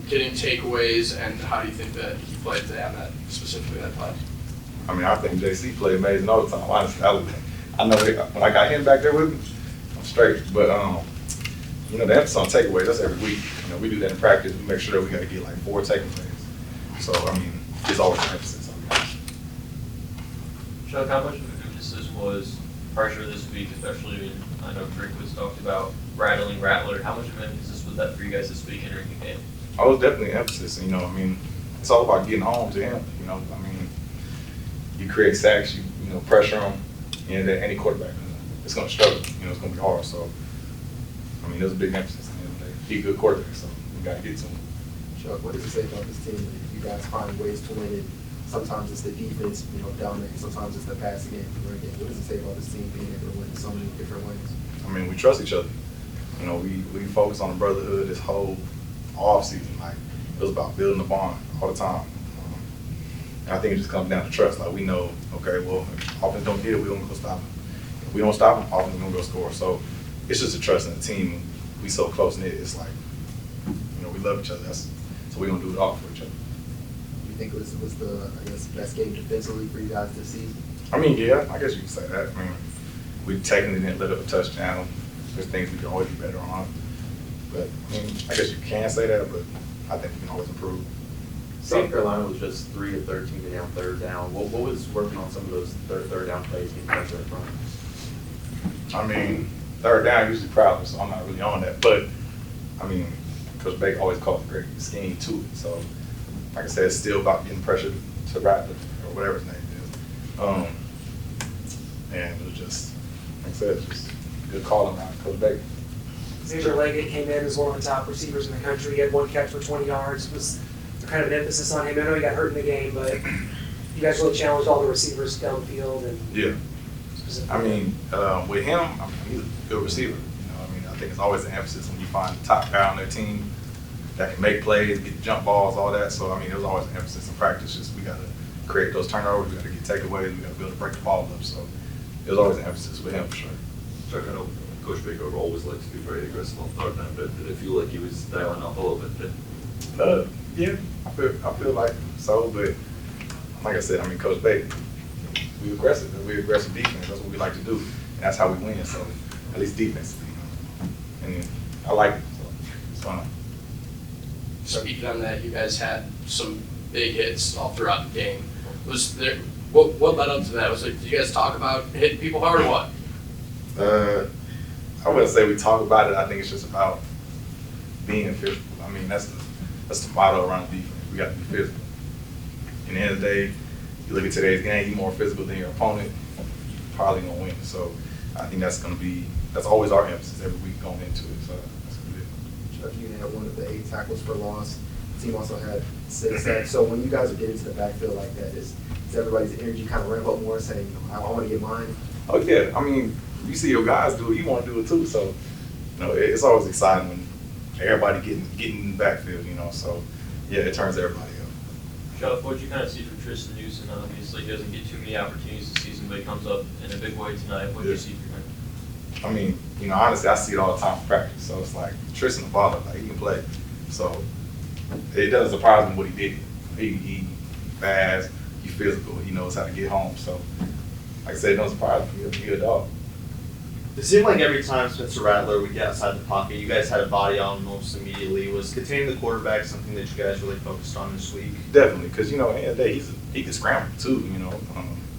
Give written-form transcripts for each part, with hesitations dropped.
getting takeaways, and how do you think that he played today on that, specifically that play? I mean, I think JC played amazing all the time, honestly. I know when I got him back there with me, I'm straight. But, you know, the emphasis on takeaways, that's every week. You know, we do that in practice. We make sure that we got to get like 4 takeaways. So, I mean, it's always an emphasis on that. Chuck, how much of an emphasis was pressure this week, especially when I know Rick was talked about rattling Rattler? How much of an emphasis was that for you guys this week entering the game? I was definitely an emphasis. You know, I mean, it's all about getting home to him. You know, I mean, you create sacks, you know, pressure him, and any quarterback, it's going to struggle. You know, it's going to be hard. So, I mean, there's a big emphasis. He's a good quarterback, so we got to get to him. Chuck, what does it say about this team? You guys find ways to win it. Sometimes it's the defense, you know, dominating. Sometimes it's the passing game, the run game. What does it say about this team being able to win in so many different ways? I mean, we trust each other. You know, we focus on the brotherhood this whole off season. Like, it was about building the bond all the time. And I think it just comes down to trust. Like, we know, okay, well, if offense don't get it, we're going to go stop them. If we don't stop them, offense is going to go score. So it's just a trust in the team. We so close-knit. It's like, you know, we love each other. So we're going to do it all for each other. Do you think it was the, I guess, best game defensively for you guys this season? I mean, yeah, I guess you can say that. I mean, we technically didn't let up a touchdown. There's things we can always be better on. But, I mean, I guess you can say that, but I think we can always improve. South Carolina was just 3 of 13 to down third down. What was working on some of those third down plays getting pressure in front? I mean, third down usually problems, so I'm not really on that. But, I mean, Coach Baker always calls a great scheme to it. So, like I said, it's still about getting pressure to Rattler or whatever his name is. And it was just, like I said, just good calling around Coach Baker. Xavier Leggett came in as one of the top receivers in the country. He had 1 catch for 20 yards. Was kind of an emphasis on him. I know he got hurt in the game, but you guys really challenged all the receivers downfield. And yeah. I mean, with him, I mean, he's a good receiver. You know, I mean, I think it's always an emphasis when you find the top guy on their team that can make plays, get jump balls, all that. So, I mean, it was always an emphasis in practice. Just we got to create those turnovers. We got to get takeaways. We got to be able to break the ball up. So, it was always an emphasis with him for sure. Chuck, I know Coach Baker always likes to be very aggressive on third down, but did it feel like he was dialing up a little bit? Yeah, I feel like so, but like I said, I mean, Coach Baker, we're aggressive. We're aggressive defense. That's what we like to do, and that's how we win. So at least defensively, you know. And I like it. So it's fun. Speaking on that, you guys had some big hits all throughout the game. Was there what led up to that? Was it, did you guys talk about hitting people hard or what? I wouldn't say we talk about it. I think it's just about being physical. I mean, that's the motto around defense. We got to be physical. In the end of the day, you look at today's game, you're more physical than your opponent, you're probably going to win. So I think that's always our emphasis every week going into it. So that's going to be it. Chuck, you had one of the 8 tackles for loss. The team also had 6 sacks. So when you guys are getting to the backfield like that, is everybody's energy kind of ramp up more, saying, you know, I want to get mine? Oh, yeah. I mean, you see your guys do it, you want to do it too. So, you know, it's always exciting when everybody getting in the backfield, you know. So, yeah, it turns everybody up. Chuck, what did you kind of see from Tristan Newsom? Obviously, he doesn't get too many opportunities this season, but he comes up in a big way tonight. What did you see from him? I mean, you know, honestly, I see it all the time in practice. So it's like Tristan the baller, like he can play. So it doesn't surprise me what he did. He fast, he physical, he knows how to get home. So, like I said, it doesn't surprise me. He's a dog. It seemed like every time Spencer Rattler would get outside the pocket, you guys had a body on him almost immediately. Was containing the quarterback something that you guys really focused on this week? Definitely, because, you know, at the end of the day, he can scramble too, you know.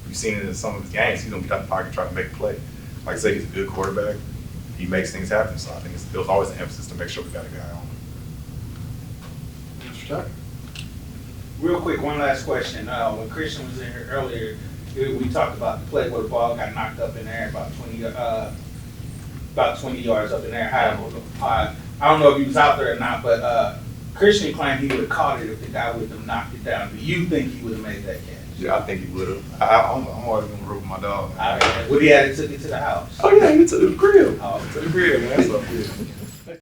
You've seen it in some of his games. He's going to be out the pocket trying to make a play. Like I said, he's a good quarterback. He makes things happen. So I think it was always an emphasis to make sure we got a guy on. Mr. Chuck? Real quick, one last question. When Christian was in here earlier, we talked about the play where the ball got knocked up in there about 20 yards up in there. I don't know if he was out there or not, but Christian claimed he would have caught it if the guy would have knocked it down. Do you think he would have made that catch? Yeah, I think he would have. I'm always going to root with my dog. Would he have took it to the house? Oh, yeah, he took it to the crib. Oh, to the crib, man. That's so good.